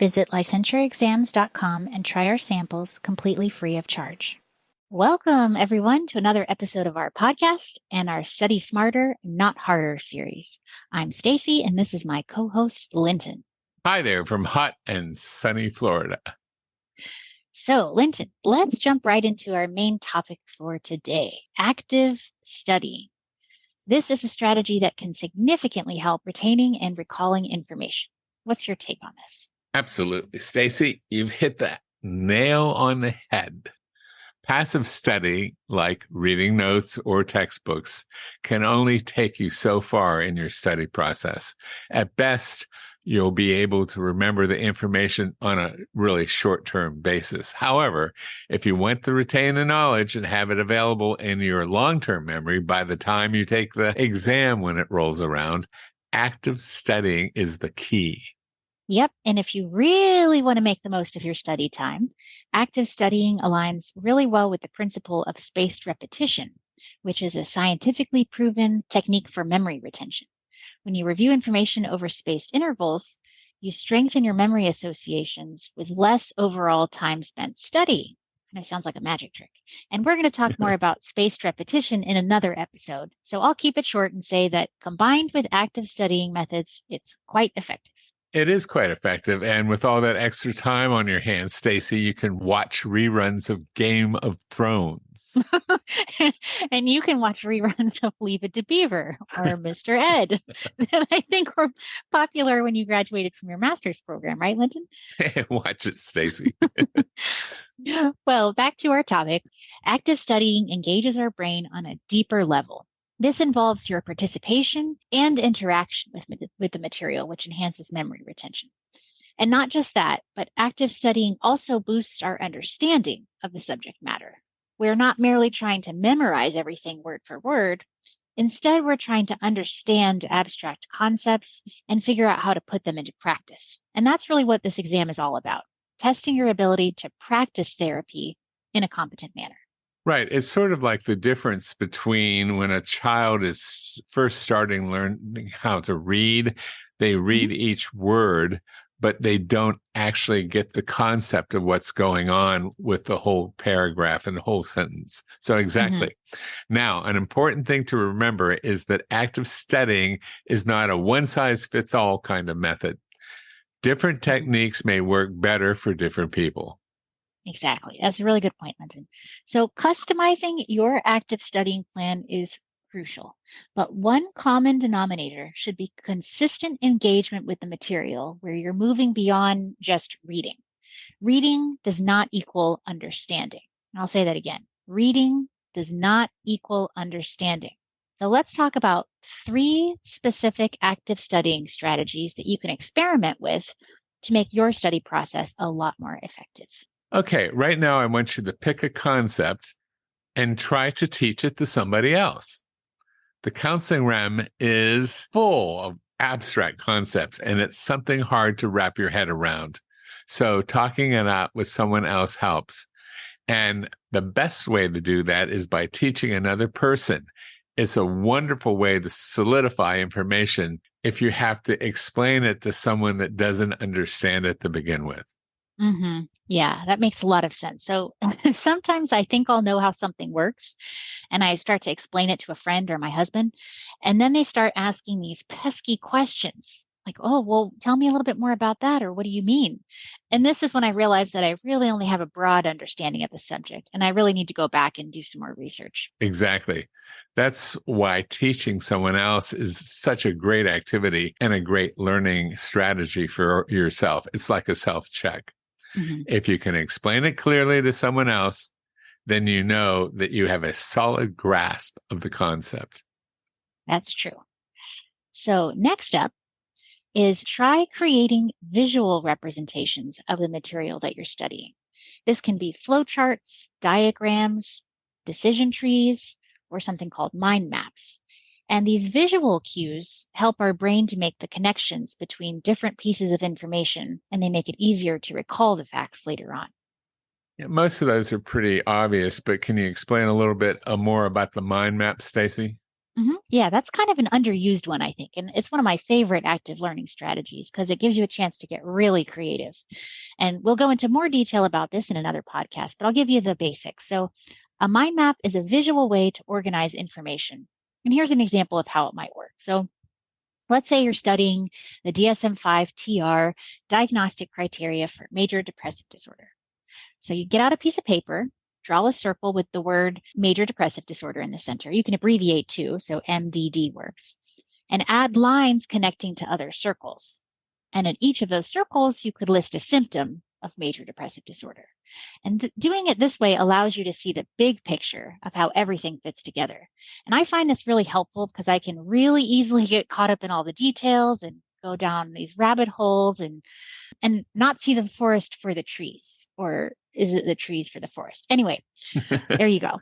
Visit licensuraexams.com and try our samples completely free of charge. Welcome, everyone, to another episode of our podcast and our Study Smarter, Not Harder series. I'm Stacy, and this is my co-host, Linton. Hi there from hot and sunny Florida. So, Linton, let's jump right into our main topic for today, active studying. This is a strategy that can significantly help retaining and recalling information. What's your take on this? Absolutely. Stacy, you've hit the nail on the head. Passive study, like reading notes or textbooks, can only take you so far in your study process. At best, you'll be able to remember the information on a really short-term basis. However, if you want to retain the knowledge and have it available in your long-term memory by the time you take the exam when it rolls around, active studying is the key. Yep. And if you really want to make the most of your study time, active studying aligns really well with the principle of spaced repetition, which is a scientifically proven technique for memory retention. When you review information over spaced intervals, you strengthen your memory associations with less overall time spent study. And it sounds like a magic trick. And we're going to talk more about spaced repetition in another episode. So I'll keep it short and say that combined with active studying methods, it's quite effective. It is quite effective. And with all that extra time on your hands, Stacy, you can watch reruns of Game of Thrones. And you can watch reruns of Leave It to Beaver or Mr. Ed that I think were popular when you graduated from your master's program, right, Linton? Watch it, Stacy. Well, back to our topic. Active studying engages our brain on a deeper level. This involves your participation and interaction with the material, which enhances memory retention. And not just that, but active studying also boosts our understanding of the subject matter. We're not merely trying to memorize everything word for word. Instead, we're trying to understand abstract concepts and figure out how to put them into practice. And that's really what this exam is all about, testing your ability to practice therapy in a competent manner. Right. It's sort of like the difference between when a child is first starting learning how to read, they read each word, but they don't actually get the concept of what's going on with the whole paragraph and the whole sentence. So exactly. Now, an important thing to remember is that active studying is not a one-size-fits-all kind of method. Different techniques may work better for different people. Exactly. That's a really good point, Linton. So customizing your active studying plan is crucial, but one common denominator should be consistent engagement with the material where you're moving beyond just reading. Reading does not equal understanding. And I'll say that again. Reading does not equal understanding. So let's talk about 3 specific active studying strategies that you can experiment with to make your study process a lot more effective. Okay, right now I want you to pick a concept and try to teach it to somebody else. The counseling realm is full of abstract concepts, and it's something hard to wrap your head around. So talking it out with someone else helps. And the best way to do that is by teaching another person. It's a wonderful way to solidify information if you have to explain it to someone that doesn't understand it to begin with. Yeah, that makes a lot of sense. So sometimes I think I'll know how something works, and I start to explain it to a friend or my husband, and then they start asking these pesky questions like, oh, well, tell me a little bit more about that, or what do you mean? And this is when I realize that I really only have a broad understanding of the subject, and I really need to go back and do some more research. Exactly. That's why teaching someone else is such a great activity and a great learning strategy for yourself. It's like a self-check. If you can explain it clearly to someone else, then you know that you have a solid grasp of the concept. That's true. So next up is try creating visual representations of the material that you're studying. This can be flowcharts, diagrams, decision trees, or something called mind maps. And these visual cues help our brain to make the connections between different pieces of information, and they make it easier to recall the facts later on. Yeah, most of those are pretty obvious, but can you explain a little bit more about the mind map, Stacy? Yeah, that's kind of an underused one, I think. And it's one of my favorite active learning strategies because it gives you a chance to get really creative. And we'll go into more detail about this in another podcast, but I'll give you the basics. So, a mind map is a visual way to organize information. And here's an example of how it might work. So, let's say you're studying the DSM-5 TR diagnostic criteria for major depressive disorder. So you get out a piece of paper, draw a circle with the word major depressive disorder in the center. You can abbreviate too, so MDD works, and add lines connecting to other circles. And in each of those circles, you could list a symptom of major depressive disorder. And doing it this way allows you to see the big picture of how everything fits together. And I find this really helpful because I can really easily get caught up in all the details and go down these rabbit holes and not see the forest for the trees, or is it the trees for the forest? Anyway, there you go.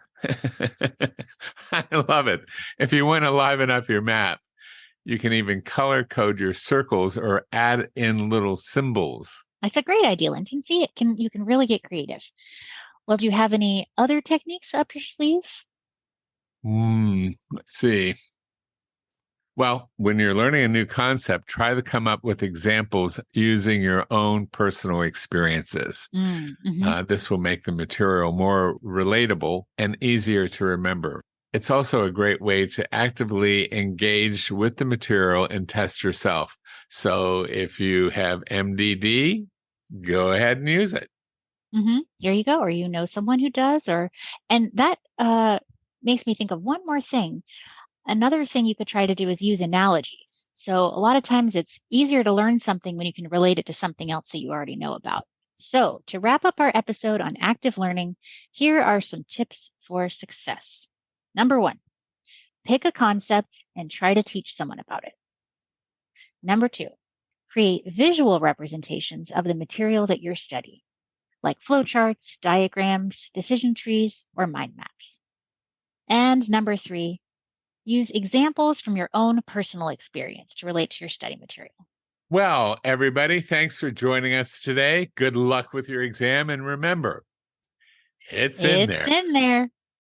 I love it. If you want to liven up your map, you can even color code your circles or add in little symbols. That's a great idea, Linton. See, you can really get creative. Well, do you have any other techniques up your sleeve? Let's see. Well, when you're learning a new concept, try to come up with examples using your own personal experiences. This will make the material more relatable and easier to remember. It's also a great way to actively engage with the material and test yourself. So if you have MDD, go ahead and use it. There you go. Or you know someone who does, and that makes me think of one more thing. Another thing you could try to do is use analogies. So a lot of times it's easier to learn something when you can relate it to something else that you already know about. So to wrap up our episode on active learning, here are some tips for success. Number one, pick a concept and try to teach someone about it. Number two, create visual representations of the material that you're studying, like flowcharts, diagrams, decision trees, or mind maps. And number three, use examples from your own personal experience to relate to your study material. Well, everybody, thanks for joining us today. Good luck with your exam. And remember, it's in there. It's in there.